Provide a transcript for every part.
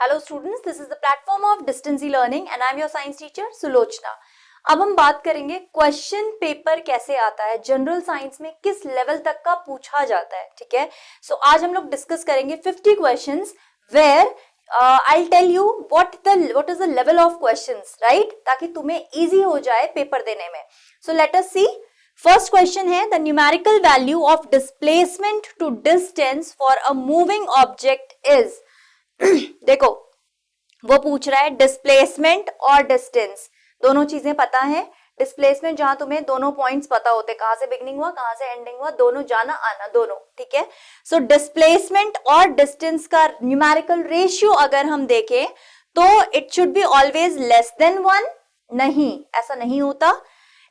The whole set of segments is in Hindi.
Hello students, this is the platform of distance e-learning and I am your science teacher Sulochana. अब हम बात करेंगे क्वेश्चन पेपर कैसे आता है, जनरल साइंस में किस लेवल तक का पूछा जाता है। ठीक है, सो आज हम लोग डिस्कस करेंगे 50 questions where I'll tell you what is the level of questions, right? ताकि तुम्हें easy हो जाए पेपर देने में। So let us see. First question है the numerical value of displacement to distance for a moving object is देखो वो पूछ रहा है डिस्प्लेसमेंट और डिस्टेंस, दोनों चीजें पता है। डिस्प्लेसमेंट जहां तुम्हें दोनों पॉइंट्स पता होते, कहां से बिगनिंग हुआ कहां से एंडिंग हुआ, दोनों जाना आना दोनों। ठीक है, सो डिस्प्लेसमेंट और डिस्टेंस का न्यूमेरिकल रेशियो अगर हम देखें तो it should be always less than 1, नहीं ऐसा नहीं होता।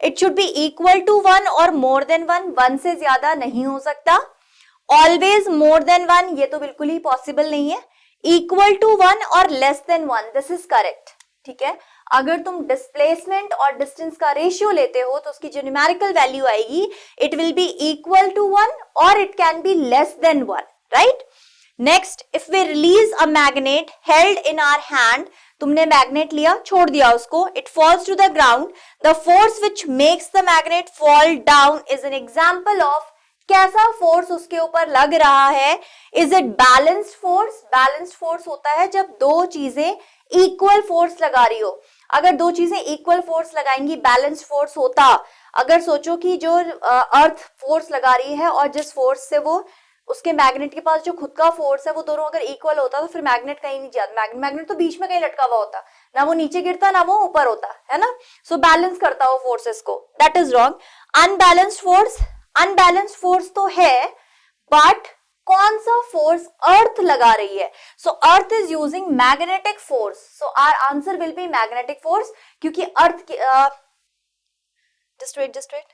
It should be equal to 1 और मोर देन 1, 1 से ज्यादा नहीं हो सकता। ऑलवेज मोर देन 1 ये तो बिल्कुल ही पॉसिबल नहीं है। इक्वल टू 1 और less than 1, this is correct. ठीक है, अगर तुम डिस्प्लेसमेंट और डिस्टेंस का रेशियो लेते हो तो उसकी जो न्यूमेरिकल वैल्यू आएगी it will be equal to 1 और it can be less than 1, right. Next, if we release a magnet held in our hand, तुमने मैग्नेट लिया छोड़ दिया उसको, it falls to the ground, the force which makes the magnet fall down is an example of कैसा फोर्स उसके ऊपर लग रहा है। Is it balanced force? Balanced force होता है जब दो चीजें इक्वल फोर्स लगा रही हो। अगर दो चीजें इक्वल फोर्स लगाएंगी बैलेंस्ड फोर्स होता। अगर सोचो कि जो अर्थ फोर्स लगा रही है और जिस फोर्स से वो उसके मैग्नेट के पास जो खुद का फोर्स है वो दोनों अगर इक्वल होता तो फिर मैग्नेट कहीं नहीं जाता, मैग्नेट तो बीच में कहीं लटका हुआ होता, ना वो नीचे गिरता ना वो ऊपर होता, है ना। सो बैलेंस करता वो फोर्सेस को, that is wrong. Unbalanced force, unbalanced force तो है बट कौन सा फोर्स अर्थ लगा रही है। So earth is using magnetic force, so our answer will be magnetic force, क्योंकि अर्थ की just wait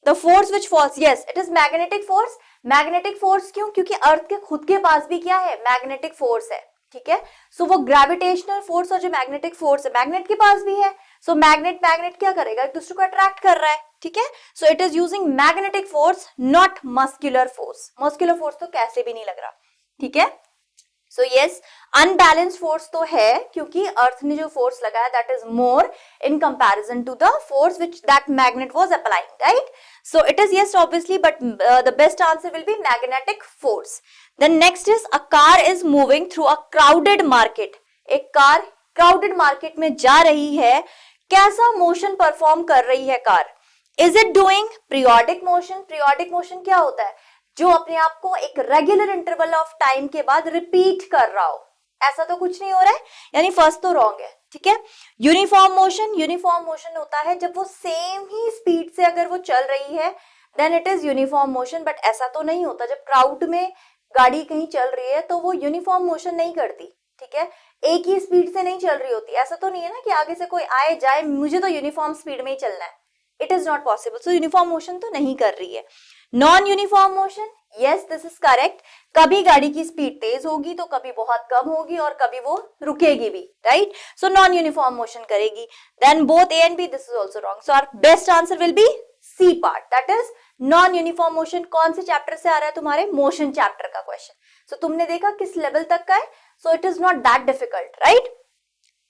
the force which falls, yes it is magnetic force। Magnetic force क्यों? क्योंकि अर्थ के खुद के पास भी क्या है, मैग्नेटिक फोर्स है। ठीक है, सो वो ग्रेविटेशनल फोर्स और जो मैग्नेटिक फोर्स है मैग्नेट के पास भी है। सो मैग्नेट क्या करेगा, एक दूसरे को अट्रैक्ट कर रहा है। ठीक है, so it is using magnetic force not muscular force. Muscular force तो कैसे भी नहीं लग रहा। ठीक है, सो यस अनबैलेंस्ड फोर्स तो है क्योंकि अर्थ ने जो फोर्स लगाया that is more in comparison to the force which that magnet was applying, right. So it is yes obviously but the best answer will be magnetic force. Then next is a car is moving through a crowded market. एक कार क्राउडेड मार्केट में जा रही है, कैसा मोशन परफॉर्म कर रही है car? Is it doing periodic motion? Periodic motion क्या होता है, जो अपने आप को एक रेगुलर इंटरवल ऑफ टाइम के बाद रिपीट कर रहा हो। ऐसा तो कुछ नहीं हो रहा है, यानी फर्स्ट तो रॉन्ग है। ठीक है, यूनिफॉर्म मोशन, यूनिफॉर्म मोशन होता है जब वो सेम ही स्पीड से अगर वो चल रही है then it is uniform motion, but ऐसा तो नहीं होता। जब क्राउड में गाड़ी कहीं चल रही है तो वो यूनिफॉर्म मोशन नहीं करती। ठीक है, एक ही स्पीड से नहीं चल रही होती। ऐसा तो नहीं है ना कि आगे से कोई आए जाए मुझे तो यूनिफॉर्म स्पीड में ही चलना है, it is not possible. So uniform motion तो नहीं कर रही है। Non uniform motion, yes this is correct. कभी गाड़ी की स्पीड तेज होगी तो कभी बहुत कम होगी और कभी वो रुकेगी भी, right. So non uniform motion करेगी। Then both A and B, this is also wrong. So our best answer will be C part, that is non uniform motion. कौन से चैप्टर से आ रहा है तुम्हारे? मोशन चैप्टर का क्वेश्चन। सो तुमने देखा किस लेवल तक का है, so it is not that difficult, right.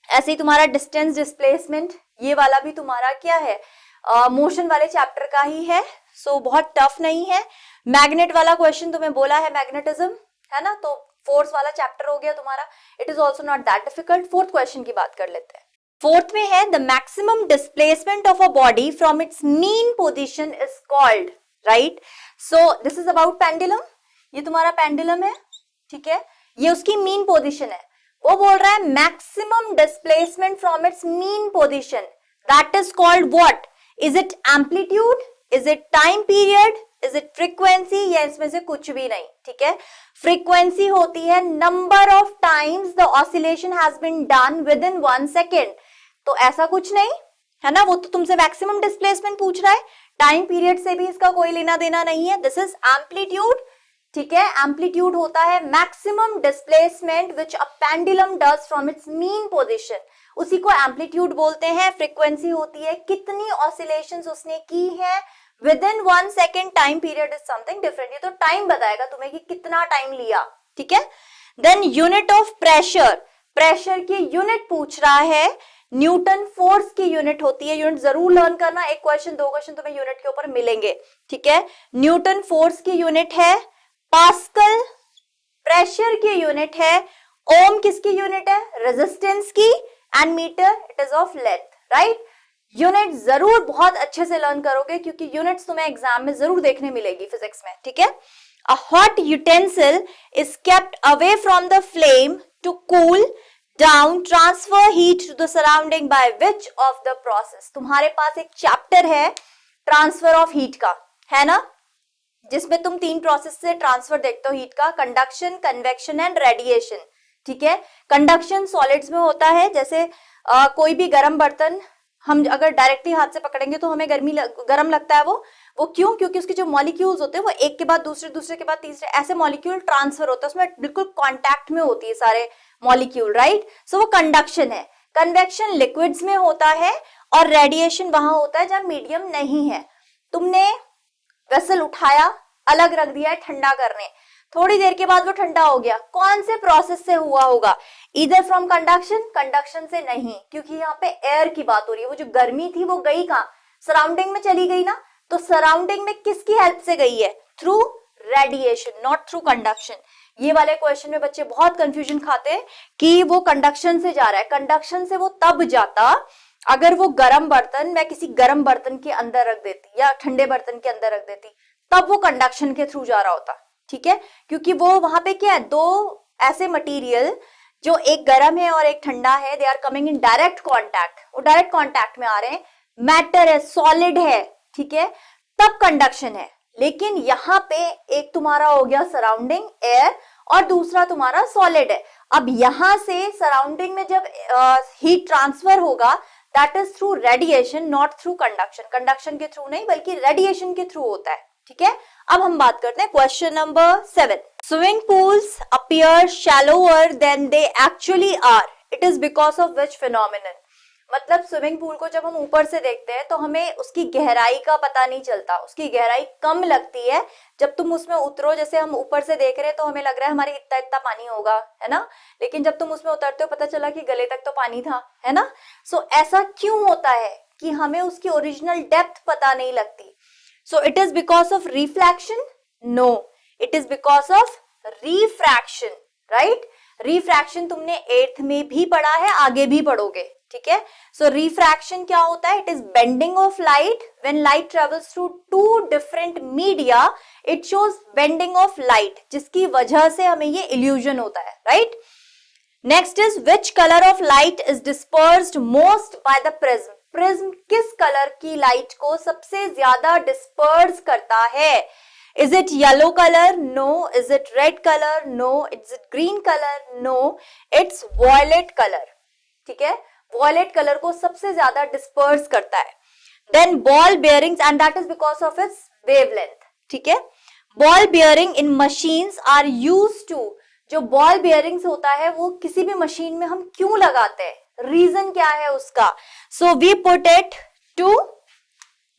ऐसे ही तुम्हारा डिस्टेंस डिस्प्लेसमेंट, ये वाला भी तुम्हारा क्या है, मोशन वाले चैप्टर का ही है। सो बहुत टफ नहीं है। मैग्नेट वाला क्वेश्चन तुम्हें बोला है मैग्नेटिज्म, है ना, तो फोर्स वाला चैप्टर हो गया तुम्हारा। It is also not that difficult. Fourth question की बात कर लेते हैं। फोर्थ में है the maximum displacement of a body from its mean position is called, right. So this is about pendulum. ये तुम्हारा पेंडुलम है, ठीक है, ये उसकी मीन पोजिशन है। वो बोल रहा है maximum displacement from its mean position, that is called what? Is it amplitude, is it time period, is it frequency, या इसमें से कुछ भी नहीं। ठीक है, फ्रीक्वेंसी होती है number of times the oscillation has been done within 1 second. तो ऐसा कुछ नहीं है ना, वो तो तुमसे मैक्सिमम डिस्प्लेसमेंट पूछ रहा है, टाइम पीरियड से भी इसका कोई लेना देना नहीं है। This is amplitude. ठीक है, एम्पलीट्यूड होता है maximum displacement which a pendulum does from its mean position, उसी को एम्पलीट्यूड बोलते हैं। फ्रीक्वेंसी होती है कितनी ऑसिलेशंस उसने की है with in 1 second. Time period is something different, ये तो टाइम बताएगा तुम्हें कि कितना टाइम लिया। ठीक है, then unit of pressure, pressure की यूनिट पूछ रहा है, न्यूटन फोर्स की यूनिट होती है, यूनिट जरूर लर्न करना, एक क्वेश्चन दो क्वेश्चन तुम्हें यूनिट के ऊपर मिलेंगे, ठीक है। न्यूटन फोर्स की यूनिट है, पास्कल प्रेशर की यूनिट है, ओम किसकी यूनिट है, रेजिस्टेंस की, and metre it is of length, right. Unit जरूर बहुत अच्छे से लर्न करोगे क्योंकि यूनिट्स तुम्हें एग्जाम में जरूर देखने मिलेगी फिजिक्स में, ठीक है। A hot utensil is kept away from the flame to cool down transfer heat to the surrounding by which of the process. तुम्हारे पास एक चैप्टर है ट्रांसफर ऑफ हीट का, है ना, जिसमें तुम 3 प्रोसेस से ट्रांसफर देखते हो हीट का, कंडक्शन, कन्वेक्शन एंड रेडिएशन, ठीक है। कंडक्शन सॉलिड्स में होता है, जैसे कोई भी गर्म बर्तन हम अगर डायरेक्टली हाथ से पकड़ेंगे तो हमें गर्म लगता है, वो क्यों, क्योंकि उसके जो मॉलिक्यूल्स होते हैं वो एक के बाद दूसरे, दूसरे के बाद तीसरे, ऐसे मॉलिक्यूल ट्रांसफर होता है, उसमें बिल्कुल कांटेक्ट में होती है सारे मॉलिक्यूल, राइट। सो वो कंडक्शन है। कन्वेक्शन लिक्विड्स में होता है और रेडिएशन वहां होता है जहां मीडियम नहीं है। तुमने वेसल उठाया, अलग रख दिया है ठंडा करने, थोड़ी देर के बाद वो ठंडा हो गया, कौन से प्रोसेस से हुआ होगा, इधर फ्रॉम कंडक्शन, कंडक्शन से नहीं, क्योंकि यहाँ पे एयर की बात हो रही है, वो जो गर्मी थी वो गई कहाँ, सराउंडिंग में चली गई ना, तो सराउंडिंग में किसकी हेल्प से गई है, through radiation, not through conduction. ये वाले क्वेश्चन में बच्चे बहुत कंफ्यूजन खाते हैं कि वो कंडक्शन से जा रहा है, कंडक्शन से वो तब जाता अगर वो गर्म बर्तन मैं किसी गर्म बर्तन के अंदर रख देती या ठंडे बर्तन के अंदर रख देती, तब वो कंडक्शन के थ्रू जा रहा होता, ठीक है। क्योंकि वो वहां पे क्या है, दो ऐसे मटेरियल जो एक गर्म है और एक ठंडा है, they are coming in direct contact, वो डायरेक्ट कांटेक्ट में आ रहे हैं, मैटर है, सॉलिड है, ठीक है, तब कंडक्शन है। लेकिन यहाँ पे एक तुम्हारा हो गया सराउंडिंग एयर और दूसरा तुम्हारा सॉलिड है। अब यहां से सराउंडिंग में जब हीट ट्रांसफर होगा that is through radiation, not through conduction, conduction के थ्रू नहीं बल्कि रेडिएशन के थ्रू होता है, ठीक है। अब हम बात करते हैं question number 7। Swimming pools appear shallower than they actually are, it is because of which phenomenon. मतलब स्विमिंग पूल को जब हम ऊपर से देखते हैं तो हमें उसकी गहराई का पता नहीं चलता, उसकी गहराई कम लगती है जब तुम उसमें उतरो। जैसे हम ऊपर से देख रहे हैं तो हमें लग रहा है हमारे इतना इतना पानी होगा, है ना, लेकिन जब तुम उसमें उतरते हो पता चला कि गले तक तो पानी था, है ना। सो ऐसा क्यों होता है कि हमें उसकी ओरिजिनल डेप्थ पता नहीं लगती। So it is because of reflection, no, it is because of refraction, right. Refraction तुमने 8th में भी पढ़ा है, आगे भी पढ़ोगे, ठीक है। सो रिफ्रैक्शन क्या होता है, it is bending of light when light travels through 2 different media, it shows bending of light, जिसकी वजह से हमें ये इल्यूजन होता है, right. Next is which colour of light is dispersed most by the prism. Prism किस कलर की लाइट को सबसे ज्यादा डिस्पर्स करता है। Is it yellow color? No. Is it red color? No. Is it green color? No. It's violet color. ठीक है, violet color को सबसे ज्यादा disperse करता है. Then ball bearings and that is because of its wavelength. ठीक है, ball bearing in machines are used to, जो ball bearings होता है वो किसी भी मशीन में हम क्यों लगाते हैं, रीजन क्या है उसका। So we put it to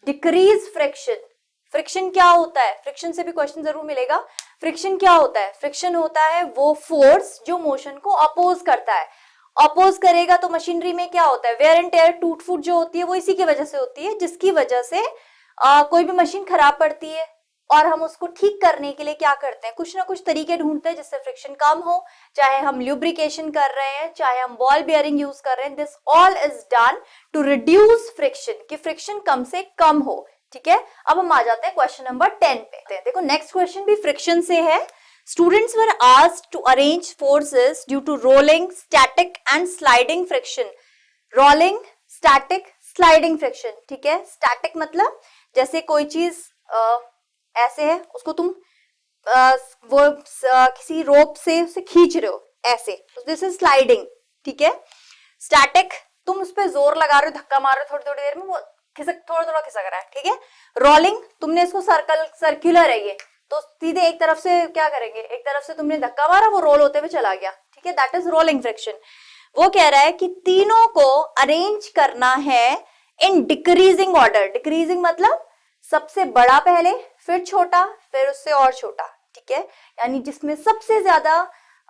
decrease friction. Friction क्या होता है, फ्रिक्शन से भी क्वेश्चन जरूर मिलेगा। फ्रिक्शन क्या होता है, फ्रिक्शन होता है वो फोर्स जो मोशन को अपोज करता है। अपोज करेगा तो मशीनरी में क्या होता है, वेयर एंड टेयर, टूट फूट जो होती है वो इसी की वजह से होती है, जिसकी वजह से कोई भी मशीन खराब पड़ती है और हम उसको ठीक करने के लिए क्या करते हैं, कुछ ना कुछ तरीके ढूंढते हैं जिससे फ्रिक्शन कम हो। चाहे हम ल्यूब्रिकेशन कर रहे हैं, चाहे हम बॉल बेयरिंग यूज कर रहे हैं, this all is done to reduce friction, कि फ्रिक्शन कम से कम हो, ठीक है। अब हम आ जाते हैं क्वेश्चन नंबर 10 पे। देखो नेक्स्ट क्वेश्चन भी फ्रिक्शन से है। Students were asked to arrange forces due to rolling, static and sliding friction. Rolling, static, sliding friction, ठीक है। स्टैटिक मतलब जैसे कोई चीज ऐसे है, उसको तुम किसी रोप से उसे खींच रहे हो ऐसे, दिस इज स्लाइडिंग, ठीक है। स्टैटिक तुम उस पर जोर लगा रहे हो, धक्का मार रहे हो, थोड़ी थोड़ी देर में वो थोड़ा थोड़ा खिसक रहा है, ठीक है। रोलिंग तुमने इसको सर्कुलर है ये, तो सीधे एक तरफ से क्या करेंगे, एक तरफ से तुमने धक्का मारा, वो रोल होते हुए चला गया, ठीक है, दैट इज रोलिंग फ्रिक्शन। वो कह रहा है कि तीनों को अरेंज करना है इन डिक्रीजिंग ऑर्डर। डिक्रीजिंग मतलब सबसे बड़ा पहले, फिर छोटा, फिर उससे और छोटा, ठीक है। यानी जिसमें सबसे ज्यादा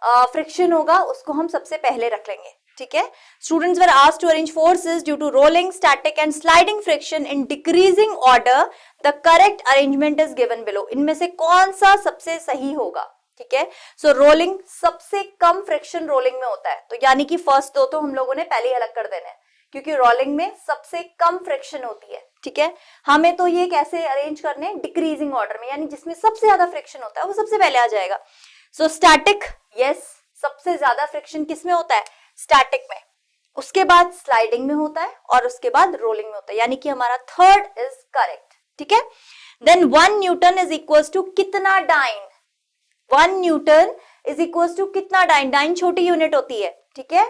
फ्रिक्शन होगा उसको हम सबसे पहले रख लेंगे, ठीक है। Students were asked to arrange forces due to rolling, static and sliding friction in decreasing order, the correct arrangement is given below. इनमें से कौन सा सबसे सही होगा, ठीक है। सो रोलिंग सबसे कम फ्रिक्शन रोलिंग में होता है, तो यानी कि फर्स्ट दो तो हम लोगों ने पहले ही अलग कर देना है, क्योंकि रोलिंग में सबसे कम फ्रिक्शन होती है, ठीक है। हमें तो ये कैसे अरेंज करने हैं, डिक्रीजिंग ऑर्डर में, यानी जिसमें सबसे ज्यादा फ्रिक्शन होता है वो सबसे पहले आ जाएगा। सो स्टैटिक, यस, सबसे ज्यादा फ्रिक्शन किस में होता है, स्टैटिक में, उसके बाद स्लाइडिंग में होता है और उसके बाद रोलिंग में होता है, यानी कि हमारा थर्ड इज करेक्ट, ठीक है। Then 1 newton is equal to कितना dyne, 1 newton is equal to कितना डाइन, डाइन छोटी यूनिट होती है, ठीक है।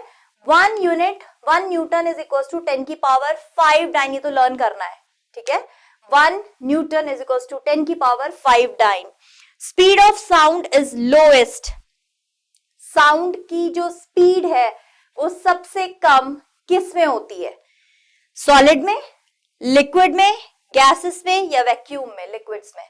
1 न्यूटन इज इक्वल टू 10 की पावर 5 डाइन, ये तो लर्न करना है, ठीक है। 1 न्यूटन इज इक्वल टू 10 की power 5 dyne. Speed of sound is lowest, sound की जो स्पीड है वो सबसे कम किस में होती है, सॉलिड में, लिक्विड में, गैसेस में या वैक्यूम में, लिक्विड्स में।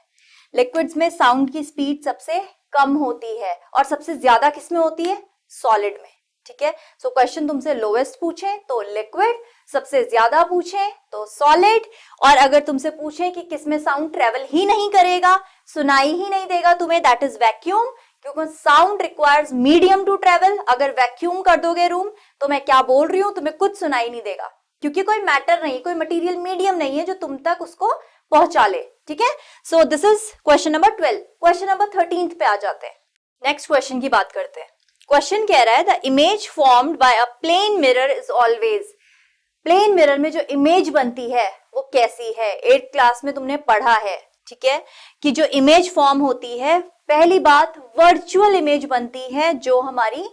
लिक्विड्स में साउंड की स्पीड सबसे कम होती है और सबसे ज्यादा किस में होती है, सॉलिड में, ठीक है। सो क्वेश्चन तुमसे लोएस्ट पूछे तो लिक्विड, सबसे ज्यादा पूछे तो सॉलिड, और अगर तुमसे पूछे कि किसमें साउंड ट्रेवल ही नहीं करेगा, सुनाई ही नहीं देगा तुम्हें, दैट इज वैक्यूम, क्योंकि sound requires medium to travel. अगर वैक्यूम कर दोगे रूम तो मैं क्या बोल रही हूं, तुम्हें कुछ सुनाई नहीं देगा, क्योंकि कोई मैटर नहीं, कोई मटेरियल मीडियम नहीं है जो तुम तक उसको पहुंचा ले, ठीक है। So this is question number 12। Question number 13 पे आ जाते हैं, नेक्स्ट क्वेश्चन की बात करते हैं। क्वेश्चन कह रहा है the image formed by a plane mirror is always, plane mirror में जो इमेज बनती है वो कैसी है, 8th क्लास में तुमने पढ़ा है, ठीक है, कि जो इमेज फॉर्म होती है, पहली बात वर्चुअल इमेज बनती है जो हमारी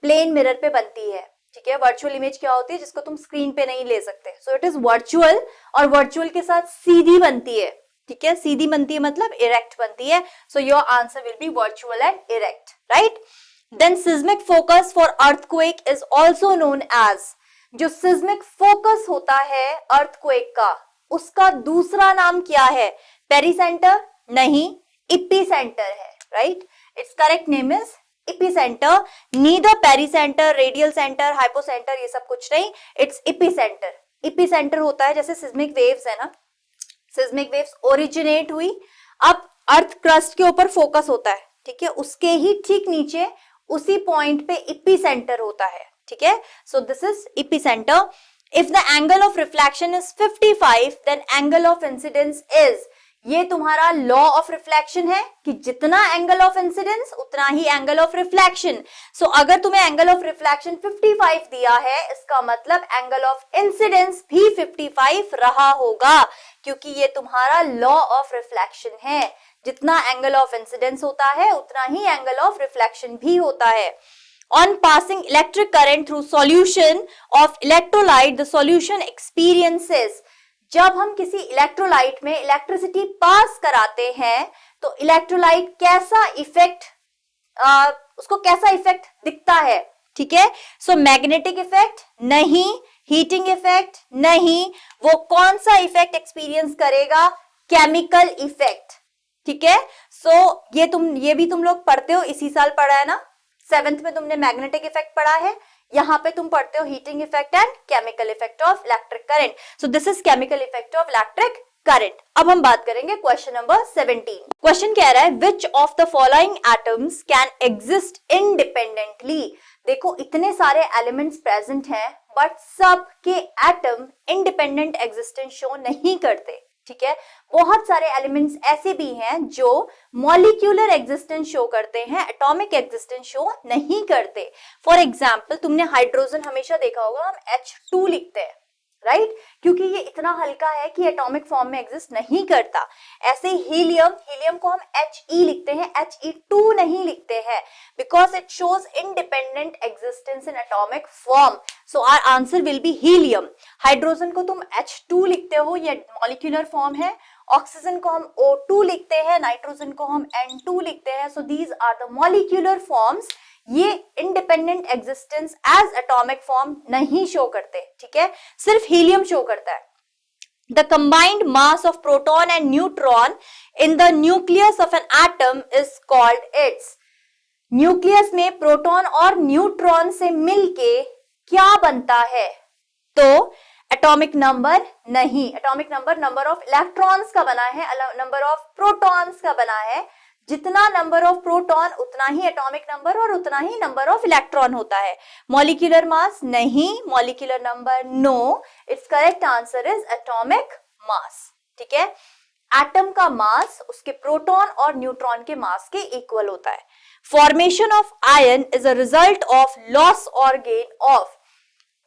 प्लेन मिरर पे बनती है, ठीक है। वर्चुअल इमेज क्या होती है, जिसको तुम स्क्रीन पे नहीं ले सकते, सो इट इज वर्चुअल, और वर्चुअल के साथ सीधी बनती है, ठीक है। सीधी बनती है मतलब इरेक्ट बनती है, so your answer will be virtual and erect, right. Then seismic focus for earthquake is also known as, जो सिस्मिक फोकस होता है अर्थक्वेक का, उसका दूसरा नाम क्या है, पेरीसेंटर नहीं, इपीसेंटर है, right. It's correct name is epicentre, neither pericentre, radial centre, hypocentre, ये सब कुछ नहीं, इट्स इपीसेंटर। इपीसेंटर होता है जैसे सिस्मिक वेव्स है ना, सिस्मिक वेव्स ओरिजिनेट हुई, अब अर्थ क्रस्ट के ऊपर फोकस होता है, ठीक है, उसके ही ठीक नीचे उसी पॉइंट पे इपीसेंटर होता है, ठीक है। So this is epicentre. If the angle of reflection is 55 then angle of incidence is, ये तुम्हारा लॉ ऑफ रिफ्लेक्शन है कि जितना एंगल ऑफ इंसिडेंस उतना ही एंगल ऑफ रिफ्लेक्शन। सो अगर तुम्हें एंगल ऑफ रिफ्लेक्शन 55 दिया है, इसका मतलब एंगल ऑफ इंसिडेंस भी 55 रहा होगा, क्योंकि ये तुम्हारा लॉ ऑफ रिफ्लेक्शन है, जितना एंगल ऑफ इंसिडेंस होता है उतना ही एंगल ऑफ रिफ्लेक्शन भी होता है। On passing electric current through solution of electrolyte, the solution experiences, जब हम किसी इलेक्ट्रोलाइट में इलेक्ट्रिसिटी पास कराते हैं तो इलेक्ट्रोलाइट कैसा इफेक्ट, उसको कैसा इफेक्ट दिखता है, ठीक है। सो मैग्नेटिक इफेक्ट नहीं, हीटिंग इफेक्ट नहीं, वो कौन सा इफेक्ट एक्सपीरियंस करेगा, केमिकल इफेक्ट, ठीक है। सो ये भी तुम लोग पढ़ते हो, इसी साल पढ़ा है ना, 7th में तुमने मैग्नेटिक इफेक्ट पढ़ा है, यहाँ पे तुम पढ़ते हो heating effect and chemical effect of electric current. So this is chemical effect of electric current. अब हम बात करेंगे क्वेश्चन नंबर 17। क्वेश्चन कह रहा है which of the following atoms can exist independently. देखो इतने सारे एलिमेंट्स प्रेजेंट हैं बट सब के एटम इंडिपेंडेंट एग्जिस्टेंस शो नहीं करते, ठीक है। बहुत सारे एलिमेंट्स ऐसे भी हैं जो मॉलिक्यूलर एग्जिस्टेंस शो करते हैं, एटॉमिक एग्जिस्टेंस शो नहीं करते। फॉर एग्जांपल तुमने हाइड्रोजन हमेशा देखा होगा, हम H2 लिखते हैं, राइट, क्योंकि ये इतना हल्का है कि एटॉमिक फॉर्म में एग्जिस्ट नहीं करता। ऐसे हीलियम को हम He लिखते हैं, He2 नहीं लिखते हैं, because it shows independent existence in atomic form. So our answer will be helium. Hydrogen को तुम H2 लिखते हो, ये मॉलिक्यूलर फॉर्म है। ऑक्सीजन को हम O2 लिखते हैं, नाइट्रोजन को हम N2 लिखते हैं। So these are the molecular forms, ये independent existence as atomic form नहीं शो करते, ठीक है, सिर्फ हीलियम शो करता है। The combined mass of proton and neutron in the nucleus of an atom is called its, nucleus में प्रोटॉन और न्यूट्रॉन से मिलके क्या बनता है? तो एटॉमिक नंबर नहीं, atomic number number of electrons का बना है, नंबर ऑफ प्रोटॉन्स का बना है। जितना नंबर ऑफ प्रोटॉन उतना ही एटॉमिक नंबर और उतना ही नंबर ऑफ इलेक्ट्रॉन होता है। मॉलिक्यूलर मास नहीं, molecular number no, it's correct answer is atomic mass. ठीक है, एटम का मास उसके प्रोटॉन और न्यूट्रॉन के मास के इक्वल होता है। Formation of ion is a result of loss और गेन ऑफ।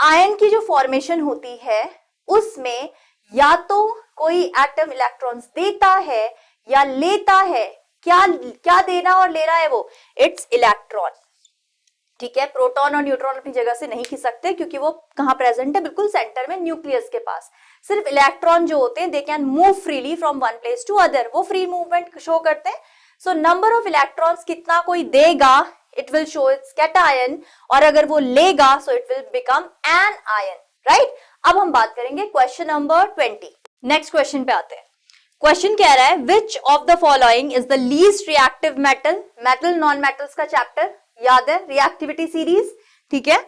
आयन की जो फॉर्मेशन होती है उसमें या तो कोई एटम इलेक्ट्रॉन्स देता है या लेता है। क्या देना और ले रहा है वो? It's electron. ठीक है, प्रोटॉन और न्यूट्रॉन अपनी जगह से नहीं खिसकते क्योंकि वो कहां प्रेजेंट है? बिल्कुल सेंटर में, न्यूक्लियस के पास। सिर्फ इलेक्ट्रॉन जो होते हैं they can move freely from one place to other, वो फ्री मूवमेंट शो करते हैं। सो नंबर ऑफ इलेक्ट्रॉन्स कितना कोई देगा, it will show its cation, और अगर वो लेगा so it will become anion, right. अब हम बात करेंगे क्वेश्चन नंबर 20। नेक्स्ट क्वेश्चन पे आते हैं। क्वेश्चन कह रहा है which of the following is the least reactive metal. Metal non metals का चैप्टर याद है, रिएक्टिविटी सीरीज। ठीक है,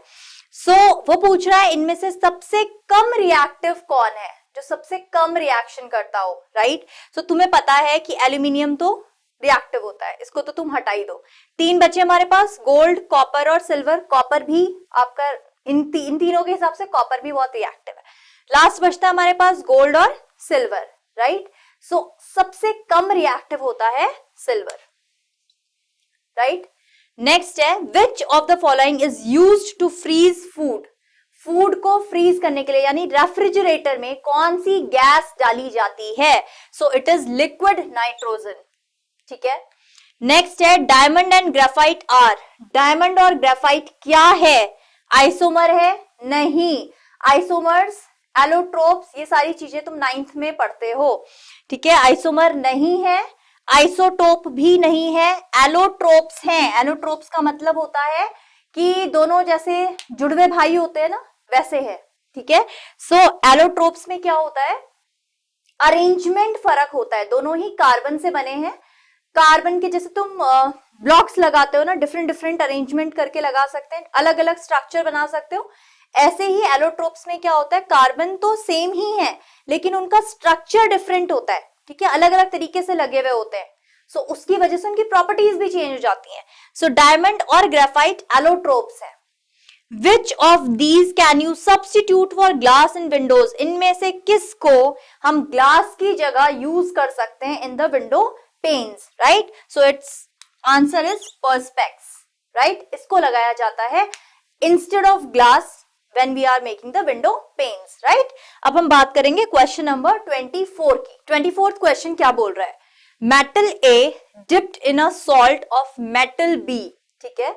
सो वो पूछ रहा है इनमें से सबसे कम रिएक्टिव कौन है, जो सबसे कम रिएक्शन करता हो, राइट। सो तुम्हें पता है कि एल्यूमिनियम तो रिएक्टिव होता है, इसको तो तुम हटा ही दो। तीन बचे हमारे पास, गोल्ड, कॉपर और सिल्वर। कॉपर भी आपका इन तीनों के हिसाब से कॉपर भी बहुत रिएक्टिव है। लास्ट बचता है हमारे पास गोल्ड और सिल्वर, राइट। सो सबसे कम रिएक्टिव होता है सिल्वर, राइट। नेक्स्ट है which of the following is used to freeze food. Food को फ्रीज करने के लिए यानी रेफ्रिजरेटर में कौन सी गैस डाली जाती है? So it is liquid nitrogen. ठीक है, नेक्स्ट है diamond and graphite are. Diamond और ग्रेफाइट क्या है? आइसोमर है? नहीं, आइसोमर्स, एलोट्रोप्स, ये सारी चीजें तुम 9th में पढ़ते हो। ठीक है, आइसोमर नहीं है, आइसोटोप भी नहीं है, एलोट्रोप्स हैं। एलोट्रोप्स का मतलब होता है कि दोनों जैसे जुड़वे भाई होते हैं ना, वैसे है। ठीक है, सो एलोट्रोप्स में क्या होता है? अरेंजमेंट फर्क होता है, दोनों ही कार्बन से बने हैं। कार्बन के जैसे तुम ब्लॉक्स लगाते हो ना, डिफरेंट डिफरेंट अरेंजमेंट करके लगा सकते हैं, अलग अलग स्ट्रक्चर बना सकते हो। ऐसे ही एलोट्रोप्स में क्या होता है, कार्बन तो सेम ही है लेकिन उनका स्ट्रक्चर डिफरेंट होता है। ठीक है, अलग अलग तरीके से लगे हुए होते हैं, सो उसकी वजह से उनकी प्रॉपर्टीज भी चेंज हो जाती हैं। सो डायमंड और ग्रेफाइट एलोट्रोप्स हैं। विच of these can you substitute for glass in Windows. इनमें से किसको हम ग्लास की जगह यूज कर सकते हैं in the window panes, right. So it's answer is Perspex, right. इसको लगाया जाता है instead of glass when we are making the window panes, right? अब हम बात करेंगे क्वेश्चन नंबर 24 की। 24th क्वेश्चन क्या बोल रहा है? Metal A dipped in a salt of metal B। ठीक है,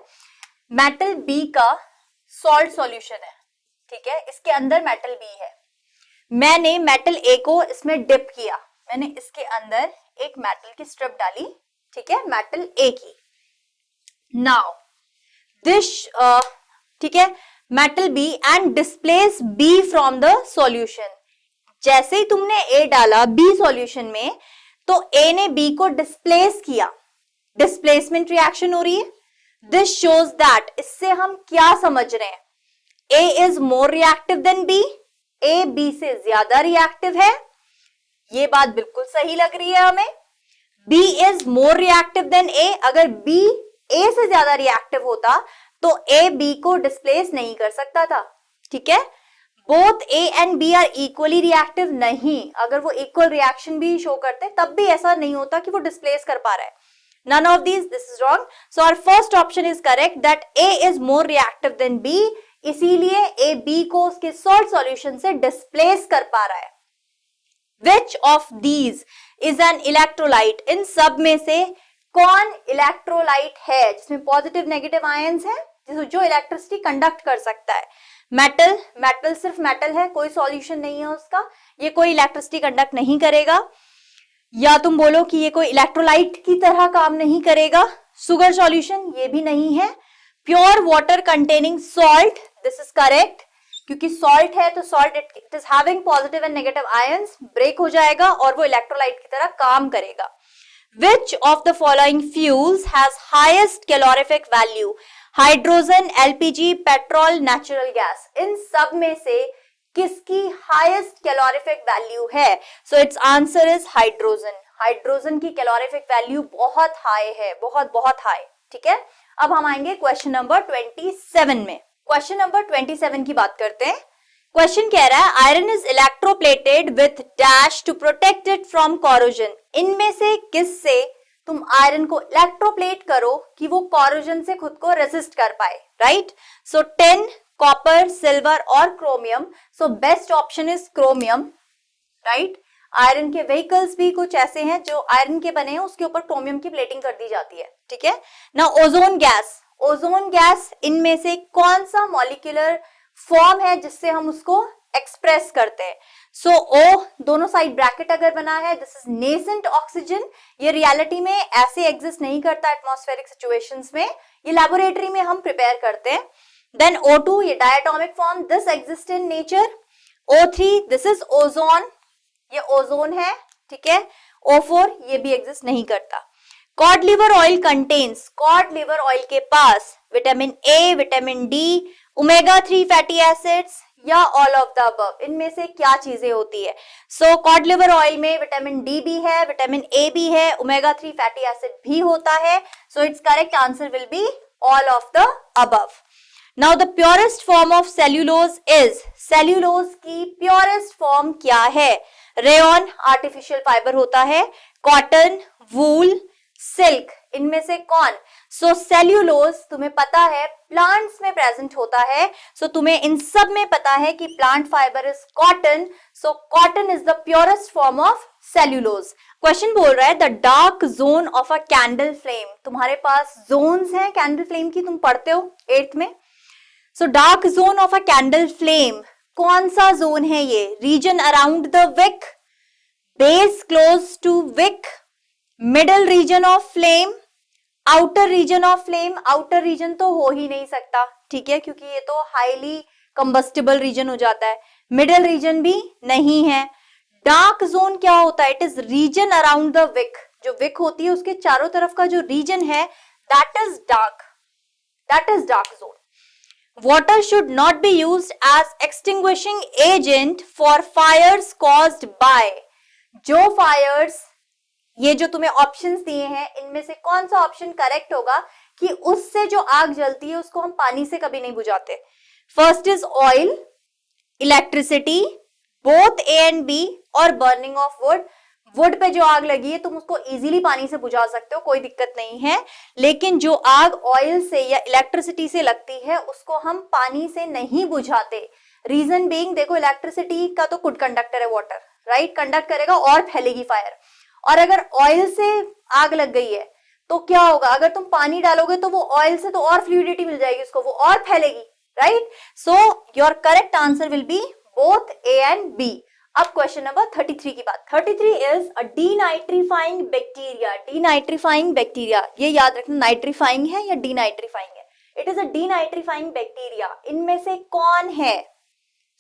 मेटल B का सॉल्ट सॉल्यूशन है। ठीक है, इसके अंदर मेटल B है। मैंने मेटल A को इसमें डिप किया, मैंने इसके अंदर एक मेटल की स्ट्रिप डाली। ठीक है, मेटल A की। नाउ दिस ठीक है, metal B and displace B from the solution. जैसे ही तुमने A डाला B सॉल्यूशन में तो A ने B को डिस्प्लेस किया, डिस्प्लेसमेंट रिएक्शन हो रही है। दिस शोज दैट, इससे हम क्या समझ रहे हैं? A is more reactive than B, A B से ज्यादा रिएक्टिव है। ये बात बिल्कुल सही लग रही है हमें। B is more reactive then A, अगर B A से ज्यादा रिएक्टिव होता तो A B को डिस्प्लेस नहीं कर सकता था। ठीक है, both A and B are equally reactive नहीं, अगर वो इक्वल रिएक्शन भी शो करते तब भी ऐसा नहीं होता कि वो डिस्प्लेस कर पा रहा है। None of these, this is wrong. So our first option is correct that A is more reactive than B, इसीलिए A B को उसके सॉल्ट सॉल्यूशन से डिस्प्लेस कर पा रहा है। Which of these is an electrolyte? इन सब में से कौन इलेक्ट्रोलाइट है जिसमें पॉजिटिव नेगेटिव आयंस हैं, जो इलेक्ट्रिसिटी कंडक्ट कर सकता है? मेटल, मेटल सिर्फ मेटल है, कोई सॉल्यूशन नहीं है उसका, ये कोई इलेक्ट्रिसिटी कंडक्ट नहीं करेगा। या तुम बोलो कि ये कोई इलेक्ट्रोलाइट की तरह काम नहीं करेगा। सुगर सॉल्यूशन, ये भी नहीं है। Pure water containing salt, this is correct, क्योंकि सॉल्ट है तो salt it is having positive and negative ions, break हो जाएगा और वो इलेक्ट्रोलाइट की तरह काम करेगा। Which of the following fuels has highest calorific value? Hydrogen, LPG, petrol, natural gas. इन सब में से किसकी हाईएस्ट कैलोरीफिक वैल्यू है? So it's answer is hydrogen. Hydrogen की कैलोरीफिक वैल्यू बहुत हाई है, बहुत बहुत हाई. ठीक है, अब हम आएंगे क्वेश्चन नंबर 27 में. क्वेश्चन नंबर 27 की बात करते हैं. क्वेश्चन कह रहा है iron is electroplated with dash to protect it from corrosion. इनमें से किस से तुम आयरन को इलेक्ट्रोप्लेट करो कि वो कॉरोजन से खुद को रेसिस्ट कर पाए? राइट. सो टिन, कॉपर, सिल्वर और chromium. So best option is chromium. Right. Iron के व्हीकल्स भी कुछ ऐसे हैं जो आयरन के बने हैं, उसके ऊपर क्रोमियम की प्लेटिंग कर दी जाती है. ठीक है ना. Ozone gas. ओजोन गैस इनमें से कौन सा मॉलिक्यूलर फॉर्म है जिससे हम उसको एक्सप्रेस करते हैं? सो ओ दोनों साइड ब्रैकेट अगर बना है, दिस इज नेसेंट ऑक्सीजन. ये रियलिटी में ऐसे एग्जिस्ट नहीं करता एटमॉस्फेरिक सिचुएशंस में, ये लैबोरेटरी में हम प्रिपेयर करते हैं. देन O2, ये diatomic form, this exist in nature. O3, this is ozone, ये ओजोन है. ठीक है. O4, ये भी एग्जिस्ट नहीं करता. Cod liver oil contains. Cod liver oil के पास vitamin A, vitamin D, omega 3 fatty acids या ऑल ऑफ द अबव. इनमें से क्या चीजें होती है? सो कॉड लिवर ऑयल में विटामिन डी भी है, विटामिन ए भी है, ओमेगा 3 फैटी एसिड भी होता है. So it's correct answer will be all of the above. Now the purest form of cellulose is. Cellulose की प्योरेस्ट फॉर्म क्या है? रेयॉन, आर्टिफिशियल फाइबर होता है. कॉटन, वूल, सिल्क. इनमें से कौन? सो सेल्यूलोज तुम्हें पता है प्लांट्स में प्रेजेंट होता है. सो तुम्हें इन सब में पता है कि plant fibre is cotton. So cotton is the purest form of cellulose. Question बोल रहा है the dark zone of a candle flame. तुम्हारे पास जोन्स हैं कैंडल फ्लेम की, तुम पढ़ते हो 8th में. So dark zone of a candle flame कौन सा जोन है ये? Region around the wick, base close to wick, middle region of flame, outer region of flame. Outer region तो हो ही नहीं सकता. ठीक है, क्योंकि ये तो हाईली कंबस्टिबल रीजन हो जाता है. मिडल रीजन भी नहीं है. डार्क जोन क्या होता है? It is region around the wick. जो विक होती है उसके चारों तरफ का जो रीजन है that is dark, that is dark zone. Water should not be used as extinguishing agent for fires caused by. जो फायर्स, ये जो तुम्हें ऑप्शंस दिए हैं इनमें से कौन सा ऑप्शन करेक्ट होगा कि उससे जो आग जलती है उसको हम पानी से कभी नहीं बुझाते? First is oil, electricity, both A and B, और बर्निंग ऑफ वुड. वुड पे जो आग लगी है तुम उसको इजीली पानी से बुझा सकते हो, कोई दिक्कत नहीं है. लेकिन जो आग ऑयल से या इलेक्ट्रिसिटी से लगती है उसको हम पानी से नहीं बुझाते. रीजन बीइंग, देखो इलेक्ट्रिसिटी का तो गुड कंडक्टर है वाटर, राइट. कंडक्ट करेगा और फैलेगी फायर. और अगर ऑयल से आग लग गई है तो क्या होगा? अगर तुम पानी डालोगे तो वो ऑयल से तो और फ्लूइडिटी मिल जाएगी उसको, वो और फैलेगी, right. So your correct answer will be both A and B. अब क्वेश्चन नंबर 33 की बात. 33 is a denitrifying bacteria. Denitrifying bacteria, ये याद रखना, नाइट्रीफाइंग है या डीनाइट्रीफाइंग है. It is a denitrifying bacteria. इनमें से कौन है?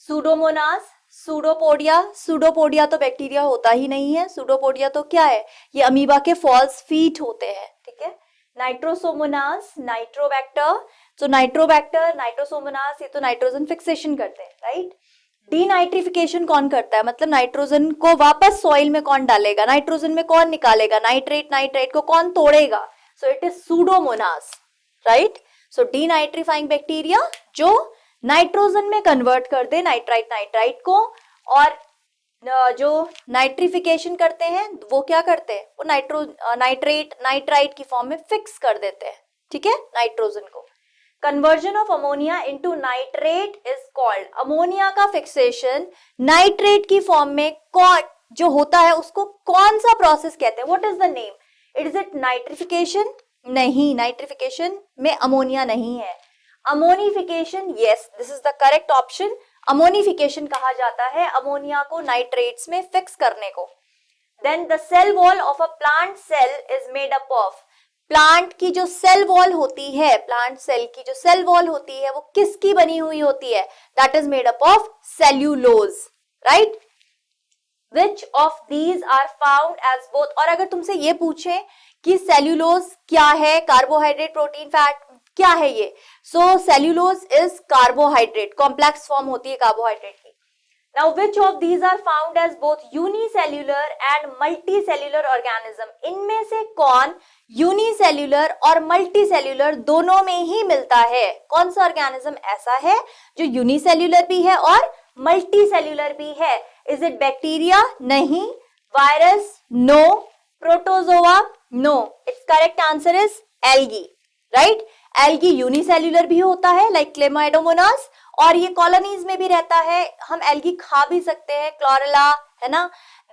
Pseudomonas, pseudopodia. सूडोपोडिया तो बैक्टीरिया होता ही नहीं है. सूडोपोडिया तो क्या है? ये अमीबा के फॉल्स फीट होते हैं. ठीक है. Nitrosomonas, Nitrobacter. तो नाइट्रोबैक्टर, नाइट्रोसोमोनास, ये तो नाइट्रोजन फिक्सेशन करते हैं, राइट. डीनाइट्रिफिकेशन कौन करता है? मतलब नाइट्रोजन को वापस सॉइल में कौन डालेगा, नाइट्रोजन में कौन निकालेगा, नाइट्रेट, नाइट्रेट को कौन तोड़ेगा? So it is pseudomonas, right. So denitrifying bacteria जो नाइट्रोजन में कन्वर्ट कर दे नाइट्राइट, नाइट्राइट को, और जो नाइट्रिफिकेशन करते हैं वो क्या करते हैं? वो नाइट्रेट, नाइट्राइट की फॉर्म में फिक्स कर देते हैं. ठीक है, नाइट्रोजन को. Conversion of ammonia into nitrate is called. Ammonia का फिक्सेशन नाइट्रेट की फॉर्म में जो होता है उसको कौन सा प्रोसेस कहते हैं? What is the name? Is it nitrification? नहीं, नाइट्रिफिकेशन में अमोनिया नहीं है. Ammonification, yes, this is the correct option. Ammonification कहा जाता है अमोनिया को नाइट्रेट्स में फिक्स करने को. Then the cell wall of a plant cell is made up of. Plant की जो सेल वॉल होती है, प्लांट सेल की जो सेल वॉल होती है वो किसकी बनी हुई होती है? That is made up of cellulose, right. Which of these are found as both? और अगर तुमसे ये पूछे कि सेल्यूलोज क्या है, कार्बोहाइड्रेट, प्रोटीन, फैट क्या है ये, so cellulose is carbohydrate, complex form होती है कार्बोहाइड्रेट की. Now which of these are found as both unicellular and multicellular organism? इनमें से कौन यूनिसेल्यूलर और मल्टीसेल्यूलर दोनों में ही मिलता है? कौन सा ऑर्गेनिज्म ऐसा है जो यूनिसेल्यूलर भी है और मल्टीसेल्यूलर भी है? Is it bacteria? नहीं. Virus? No. Protozoa? No. It's correct answer is algae. Right, algae unicellular भी होता है लाइक क्लेमाइडोमोनास, और ये कॉलोनीज में भी रहता है. हम एल्गी खा भी सकते हैं, क्लोरेला है ना,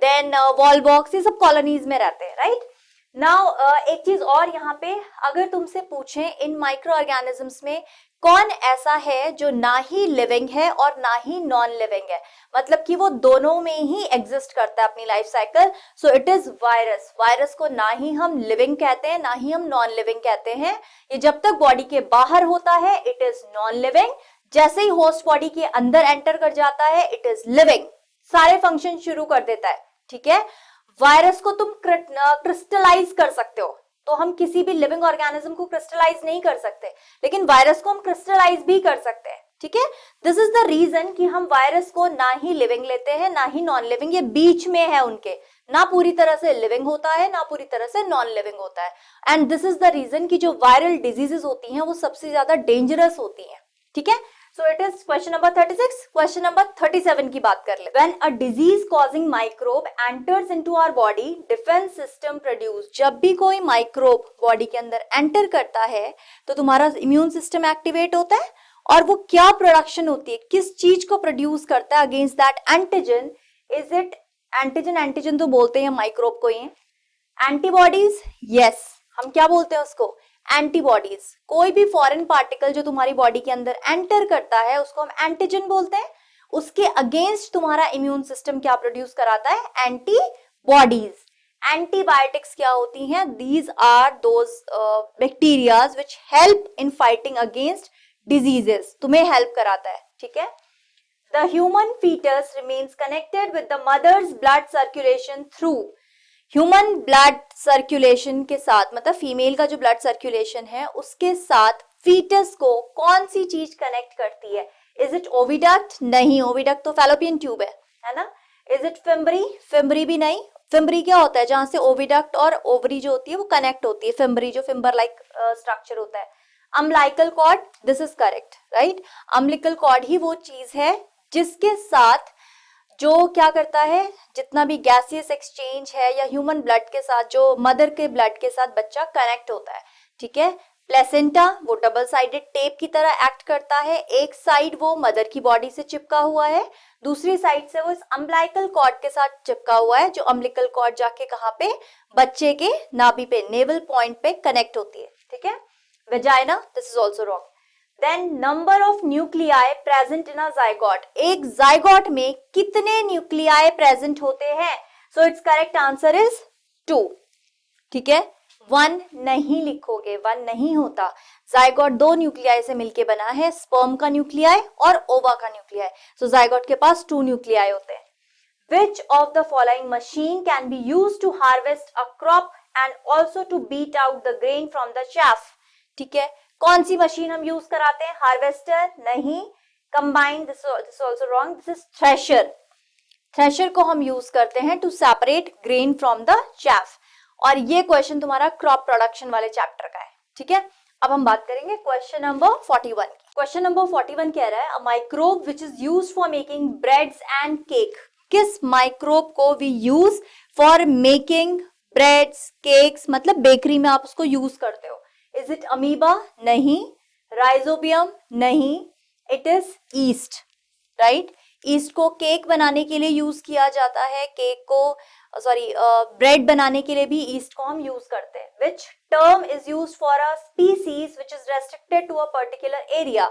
देन वॉलबॉक्स, ये सब कॉलोनीज में रहते हैं. राइट नाउ एक चीज और यहाँ पे, अगर तुमसे पूछें इन माइक्रो ऑर्गेनिजम्स में कौन ऐसा है जो ना ही लिविंग है और ना ही नॉन लिविंग है, मतलब कि वो दोनों में ही एग्जिस्ट करता है अपनी life cycle, so it is virus. Virus को ना ही हम लिविंग कहते हैं ना ही हम नॉन लिविंग कहते हैं. ये जब तक बॉडी के बाहर होता है इट इज नॉन लिविंग, जैसे ही होस्ट बॉडी के अंदर एंटर कर जाता है इट इज लिविंग, सारे फंक्शन शुरू कर देता है. ठीक है, वायरस को तुम क्रिस्टलाइज कर सकते हो, तो हम किसी भी लिविंग ऑर्गेनिज्म को क्रिस्टलाइज नहीं कर सकते, लेकिन वायरस को हम क्रिस्टलाइज भी कर सकते हैं. ठीक है, दिस इज द रीजन कि हम वायरस को ना ही लिविंग लेते हैं ना ही नॉन लिविंग, ये बीच में है उनके, ना पूरी तरह से लिविंग होता है ना पूरी तरह से नॉन लिविंग होता है. And this is the reason कि जो वायरल डिजीजेस होती हैं वो सबसे ज्यादा डेंजरस होती हैं. ठीक है, so it is question number 36. question number 37 की बात कर ले. when a disease causing microbe enters into our body, defense system produce. जब भी कोई माइक्रोब बॉडी के अंदर एंटर करता है तो तुम्हारा इम्यून सिस्टम एक्टिवेट होता है, और वो क्या प्रोडक्शन होती है, किस चीज को प्रोड्यूस करता है against that antigen. Is it antigen? Antigen तो बोलते हैं माइक्रोब को ही. एंटीबॉडीज? यस, हम क्या बोलते हैं उसको? एंटीबॉडीज. कोई भी फॉरेन पार्टिकल जो तुम्हारी बॉडी के अंदर एंटर करता है उसको हम एंटीजन बोलते हैं. उसके अगेंस्ट तुम्हारा इम्यून सिस्टम क्या प्रोड्यूस कराता है? एंटीबॉडीज. एंटीबायोटिक्स क्या होती हैं? These are those bacterias which help in fighting against diseases, तुम्हें हेल्प कराता है. ठीक है, the human foetus remains connected with the mother's blood circulation through. Human blood circulation के साथ, मतलब फीमेल का जो ब्लड सर्कुलेशन है उसके साथ फीटस को कौन सी चीज कनेक्ट करती है? Is it oviduct? नहीं, ओविडक्ट तो फैलोपियन ट्यूब है ना. Is it fimbriae? फिम्बरी भी नहीं. फिम्बरी क्या होता है? जहां से ओविडक्ट और ओवरी जो होती है वो कनेक्ट होती है. फिम्बरी जो फिम्बर लाइक स्ट्रक्चर होता है. Umbilical cord? This is correct. Right, umbilical cord ही वो चीज है जिसके साथ जो क्या करता है, जितना भी गैसियस एक्सचेंज है या ह्यूमन ब्लड के साथ, जो मदर के ब्लड के साथ बच्चा कनेक्ट होता है. ठीक है, प्लेसेंटा वो डबल साइडेड टेप की तरह एक्ट करता है. एक साइड वो मदर की बॉडी से चिपका हुआ है, दूसरी साइड से वो इस अम्बिलिकल कॉर्ड के साथ चिपका हुआ है, जो अम्बिलिकल कॉर्ड जाके कहाँ पे? बच्चे के नाभि पे, नेवल पॉइंट पे कनेक्ट होती है. ठीक है, vagina? This is also wrong. Then number of nuclei present in a zygote. एक जाइगोट में कितने न्यूक्लियाई प्रेजेंट होते हैं? So its correct answer is 2. ठीक है, 1 नहीं लिखोगे, 1 नहीं होता. जाइगोट 2 न्यूक्लियाई से मिलके बना है, स्पर्म का न्यूक्लियाई और ओवा का न्यूक्लियाई. So जाइगोट के पास 2 न्यूक्लियाई होते हैं. Which of the following machine can be used to harvest a crop and also to beat out the grain from the chaff? ठीक है, कौन सी मशीन हम यूज कराते हैं? हार्वेस्टर? नहीं. Combine? This also wrong. This is thresher. Thresher को हम यूज करते हैं to separate grain from the chaff. और ये क्वेश्चन तुम्हारा क्रॉप प्रोडक्शन वाले चैप्टर का है. ठीक है, अब हम बात करेंगे क्वेश्चन नंबर 41 की. क्वेश्चन नंबर 41 कह रहा है a microbe which is used for making breads and cake. किस माइक्रोब को we use for making breads, cakes, मतलब बेकरी में आप उसको यूज करते हो? Is it amoeba? नहीं. राइजोबियम? नहीं. It is yeast. Right, yeast को केक बनाने के लिए यूज किया जाता है. केक को ब्रेड बनाने के लिए भी ईस्ट को हम यूज करते हैं. Which term is use for a species which is restricted to a particular area.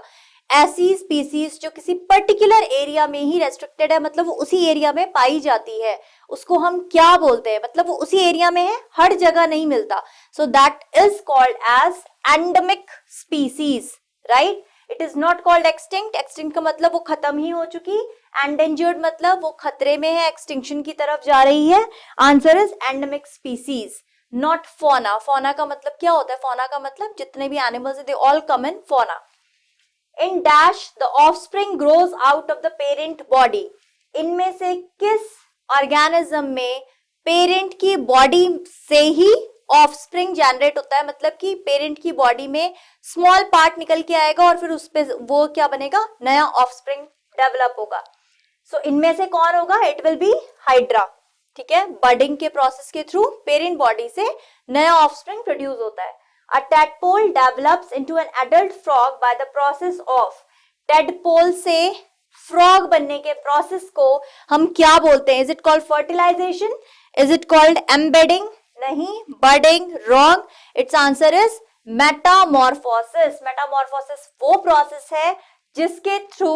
ऐसी स्पीसीज जो किसी पर्टिकुलर एरिया में ही रेस्ट्रिक्टेड है, मतलब वो उसी एरिया में पाई जाती है, उसको हम क्या बोलते हैं? मतलब वो उसी एरिया में है, हर जगह नहीं मिलता. So that is called as endemic species. Right, it is not called extinct. Extinct का मतलब वो खत्म ही हो चुकी. एंडेंजर्ड मतलब वो खतरे में है, एक्सटिंक्शन की तरफ जा रही है. Answer is endemic species, not fauna. Fauna का मतलब क्या होता है? फौना का मतलब जितने भी एनिमल्स है they all come in fauna. In dash the offspring grows out of the parent body. इनमें से किस ऑर्गेनिज्म में पेरेंट की बॉडी से ही ऑफस्प्रिंग जनरेट होता है? मतलब कि पेरेंट की बॉडी में स्मॉल पार्ट निकल के आएगा और फिर उस पे वो क्या बनेगा? नया ऑफस्प्रिंग डेवलप होगा. सो इनमें से कौन होगा? It will B hydra. ठीक है, बडिंग के प्रोसेस के थ्रू पेरेंट बॉडी से नया ऑफस्प्रिंग प्रोड्यूस होता है. A tadpole develops into an adult frog by the process of. Tadpole से फ्रॉग बनने के प्रोसेस को हम क्या बोलते हैं? Is it called fertilisation? Is it called embedding? नहीं. Budding, wrong. Its answer is metamorphosis. Metamorphosis वो प्रोसेस है जिसके through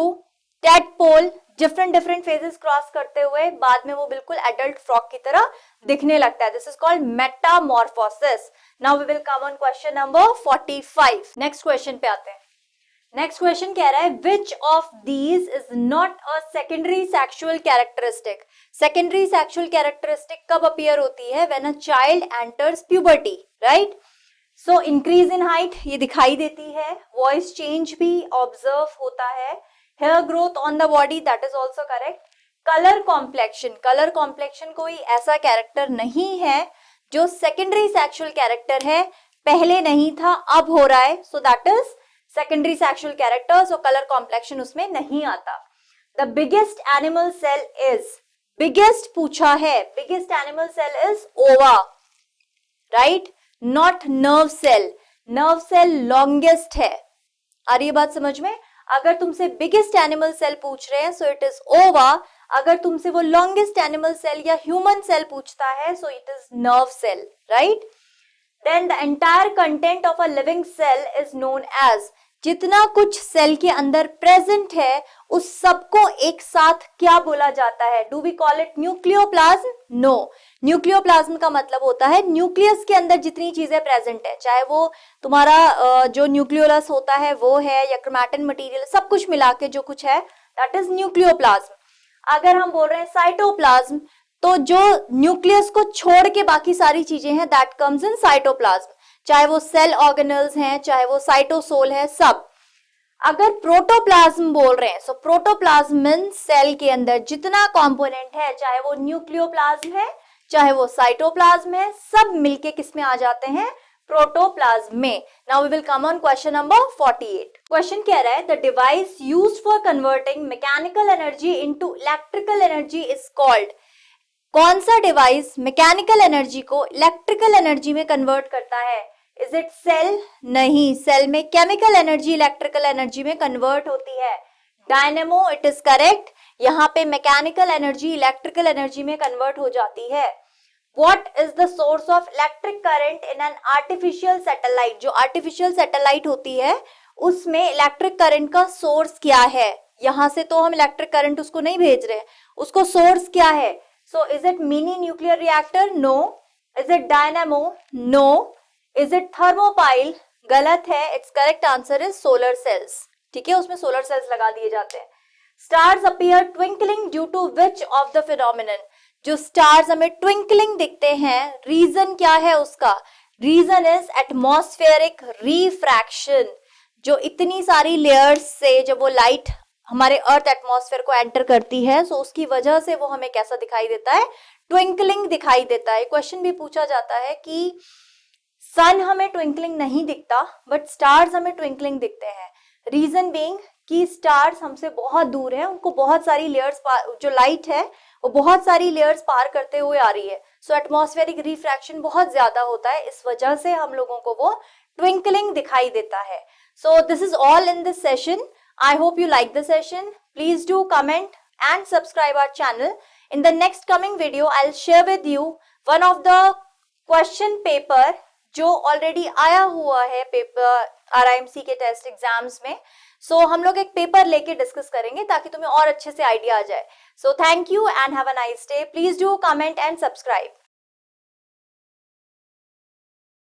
tadpole different phases cross करते हुए बाद में वो बिल्कुल एडल्ट फ्रॉग की तरह दिखने लगता है. This is called metamorphosis. Now we will come on question number 45. Next question पे आते हैं. नेक्स्ट क्वेश्चन कह रहा है which of these is not a secondary sexual characteristic. Secondary sexual characteristic कब अपीयर होती है? When a child enters puberty, right? So increase in height ये दिखाई देती है. वॉइस चेंज भी ऑब्जर्व होता है. Hair growth on the body, that is also correct. Colour complexion, colour complexion कोई ऐसा कैरेक्टर नहीं है जो सेकेंडरी सेक्सुअल कैरेक्टर है, पहले नहीं था अब हो रहा है. So that is secondary sexual character. So colour complexion उसमें नहीं आता. The biggest animal cell is, biggest पूछा है, biggest animal cell is ova, right? Not nerve cell. Nerve cell longest है. आ रही है बात समझ में? अगर तुमसे बिगेस्ट एनिमल सेल पूछ रहे हैं सो इट इज ओवा. अगर तुमसे वो लॉन्गेस्ट एनिमल सेल या ह्यूमन सेल पूछता है so it is nerve cell, right? Then the entire content of a living cell is known as. जितना कुछ सेल के अंदर प्रेजेंट है उस सबको एक साथ क्या बोला जाता है? Do we call it nucleoplasm? No. Nucleoplasm का मतलब होता है न्यूक्लियस के अंदर जितनी चीजें प्रेजेंट है, चाहे वो तुम्हारा जो न्यूक्लियोलस होता है वो है या क्रोमैटिन मटेरियल, सब कुछ मिला के जो कुछ है दैट इज न्यूक्लियोप्लाज्म. अगर हम बोल रहे हैं साइटोप्लाज्म तो जो न्यूक्लियस को छोड़ के बाकी सारी चीजें हैं दैट कम्स इन साइटोप्लाज्म, चाहे वो सेल ऑर्गेनल्स हैं, चाहे वो साइटोसोल है, सब. अगर प्रोटोप्लाज्म बोल रहे हैं सो प्रोटोप्लाज्म मींस सेल के अंदर जितना कंपोनेंट है, चाहे वो न्यूक्लियोप्लाज्म है चाहे वो साइटोप्लाज्म है, सब मिलके किस में आ जाते हैं? प्रोटोप्लाज्म में. Now we will come on question number 48. Question कह रहा है the device used for converting mechanical energy into electrical energy is called. कौन सा डिवाइस मैकेनिकल एनर्जी को इलेक्ट्रिकल एनर्जी में कन्वर्ट करता है? Is it cell? नहीं. सेल में केमिकल एनर्जी इलेक्ट्रिकल एनर्जी में कन्वर्ट होती है. Dynamo, it is correct. यहाँ पे मैकेनिकल एनर्जी इलेक्ट्रिकल एनर्जी में कन्वर्ट हो जाती है. What is the source of electric current in an artificial satellite? जो artificial satellite होती है उसमें इलेक्ट्रिक करंट का सोर्स क्या है? यहाँ से तो हम इलेक्ट्रिक करंट उसको नहीं भेज रहे, उसको सोर्स क्या है? So is it mini nuclear reactor? No. Is it dynamo? No. Is it thermopile? गलत है. Its correct answer is solar cells. ठीक है, उसमें सोलर सेल्स लगा दिए जाते हैं. Stars appear twinkling due to which of the phenomenon? जो स्टार्स हमें ट्विंकलिंग दिखते हैं, रीजन क्या है उसका? Reason is atmospheric refraction. जो इतनी सारी लेयर्स से जब वो लाइट हमारे अर्थ एटमॉस्फेयर को एंटर करती है सो उसकी वजह से वो हमें कैसा दिखाई देता है? ट्विंकलिंग दिखाई देता है. क्वेश्चन भी पूछा जाता है कि सन हमें ट्विंकलिंग नहीं दिखता बट स्टार्स हमें ट्विंकलिंग दिखते हैं. रीजन बीइंग कि स्टार्स हमसे बहुत दूर है, उनको बहुत सारी लेयर्स, जो लाइट है वो बहुत सारी लेयर्स पार करते हुए आ रही है. सो एटमॉस्फेरिक रिफ्रैक्शन बहुत ज्यादा होता है, इस वजह से हम लोगों को वो ट्विंकलिंग दिखाई देता है. So this is all in this session. I hope you like the session. Please do comment and subscribe our channel. In the next coming video, I'll share with you one of the question paper जो already आया हुआ है पेपर RIMC के टेस्ट एग्जाम्स में. So हम लोग एक पेपर लेके डिस्कस करेंगे ताकि तुम्हें और अच्छे से आइडिया आ जाए. So thank you and have a nice day. Please do comment and subscribe.